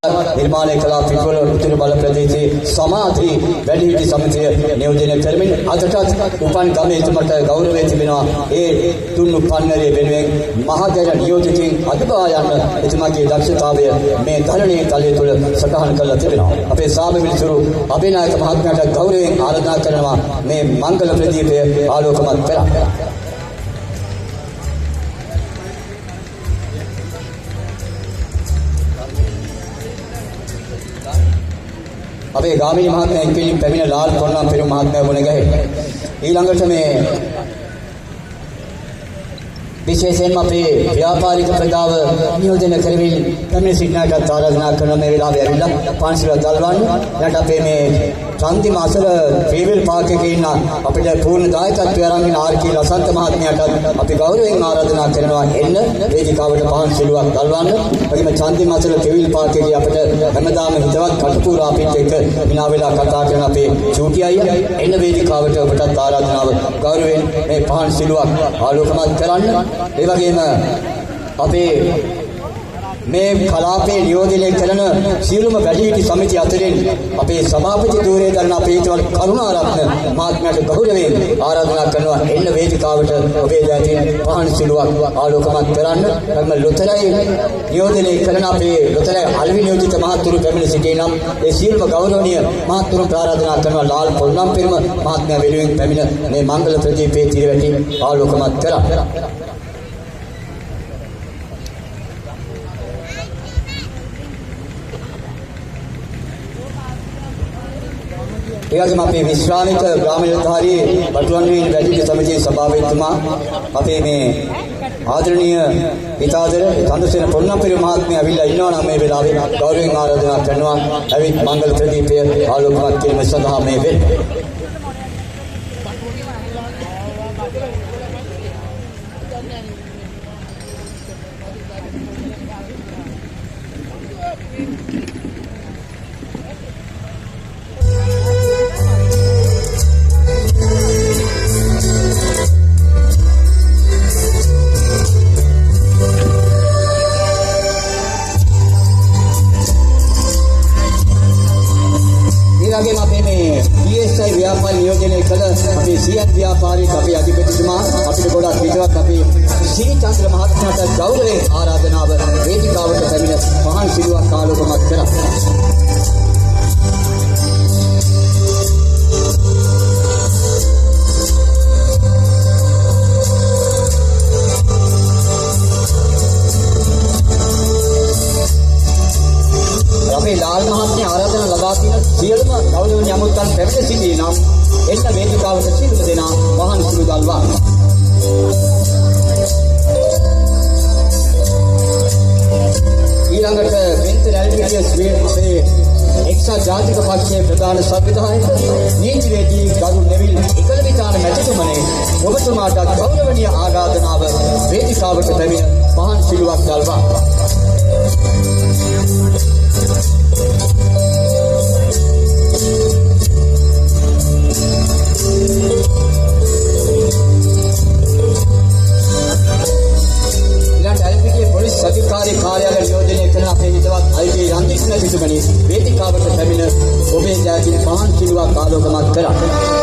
निर्माण कला पिटवल उතුරු බල ප්‍රදේශයේ සමාධි වැඩිහිටි සමිතිය නියෝජනය කරමින් අදටත් උපන් ගමේ එතුමට ගෞරවය තිබෙනවා. ඒ තුන්ු පන්නරේ වෙනුවෙන් මහජන නියෝජිතින් අදබා යන එතුමාගේ දක්ෂතාවය මේ ධරණී තලයේ තුල සටහන් කරලා තිබෙනවා. අපේ සාම මිනිසුරු අබේනායක මහත්මයාට ගෞරවයෙන් ආරාධනා කරනවා මේ මංගල ප්‍රදීපය ආලෝකමත් කරන්න. අපේ ගාමිණී මහත්මයා එක්කෙනින් පැමිණ ලාල් පොන්නම් පෙරුම් මහත්මයා වුණ ගැහේ. ඊළඟට මේ විශේෂයෙන්ම අපේ ව්‍යාපාරික ප්‍රජාව නියෝජනය කරමින් පැමිණ සිටිනාට ආරාධනා කරන මේ වෙලාවේ ඇවිල්ලා පන්සිල් දල්වන්න. ඊට අපේ මේ චන්දිම අසල ත්‍රිවිල් පාර්කයේ ඉන්න අපිට පූර්ණ දායකත්වය අරන් ආර්.කේ. ලසන්ත මහත්මයාට අපි ගෞරවයෙන් ආරාධනා කරනවා එන්න වේදිකාවට පන්සිලුවක් දල්වන්න. එවැගේම චන්දිම අසල ත්‍රිවිල් පාර්කයේ අපිට හැමදාම හිතවත් කටුපුරා අපිට එක්ක විනා වෙලා කතා කරන අපේ චූටි අයියා එන්න වේදිකාවට ඔබටත් ආරාධනාව ගෞරවයෙන් මේ පන්සිලුවක් ආලෝකමත් කරන්න. ඒ වගේම අපේ මේ කලාපයේ නියෝජනය කරන සියලුම වැඩිහිටි සමිති අතරින් අපේ සභාපති ධූරයේ දරන අපේ හිතවල කරුණාරත්න මහත්මයාට ගෞරවයෙන් ආරාධනා කරනවා එන්න වේදිකාවට ඔබේ දැතින් පහන් සිලුවක් ආලෝකමත් කරන්න. එක්ම ලොතරැයි නියෝජනය කරන අපේ ලොතරැයි අලවි නියෝජිත මහතුරු පැමිණ සිටිනම් ඒ සියලුම ගෞරවනීය මහතුරුන් ආරාධනා කරනවා ලාල් පොල්නම් පෙරුම මහත්මයා වෙනුවෙන් පැමිණ මේ මංගල ප්‍රදීපයේ තිරවැටි ආලෝකමත් කරන්න. ඒ වගේම අපේ විශ්‍රාමික ග්‍රාමීයධාරී පටුවන්විල වැඩිහිටි සමිතියේ සභාපතිතුමා අපේ මේ ආදරණීය හිතාදර චන්ද්‍රසේන පොන්නම්පිරිය මහත්මයා ඇවිල්ලා ඉන්නවා නම් මේ වෙලාවේ ගෞරවයෙන් ආරාධනා කරනවා ඇවිත් මංගල ප්‍රදීපය ආලෝකමත් කිරීම සඳහා මේ වෙන්නේ. ව්‍යාපාර නියෝජනය කළ අපේ සියත් ව්‍යාපාරික අපේ අධිපතිතුමා අපිට ගොඩක් විතරක් අපේ ශ්‍රී චන්ද්‍ර මහත්මයාට ගෞරවයෙන් ආරාධනාව වේදිකාවට පැමිණ පහන් සිලුවක් ආලෝකමත් කරා. අපේ ලාල් මහත්මයා ආරාධනා ලබා තියෙන සියලුම ගෞරවනීය අමුත්තන් පැමිණ සිටී නම් එන්න වේදිකාවට සියලුම දෙනා වහන් සිලු දල්වා. ඊළඟට වෙන්තර ඇල්විටියස් අපේ එක්සත් ජාතික පක්ෂයේ ප්‍රධාන සංවිධායක නීතිවේදී ගරු නෙවිල් එකලවිතාන මැතිතුමනි ඔබතුමාට ගෞරවනීය ආරාධනාව වේදිකාවට පැමිණ වහන් සිලුවක් දල්වා. පොලිස් අධිකාරී කාර්යාලය නියෝජනය කරන අපේ හිතවත් අයිගේ යන්තිස් මැතිතුමනි වේදිකාවට පැමිණ ඔබේ ජාතික පහන් සිලුවක් ආලෝකමත් කරා.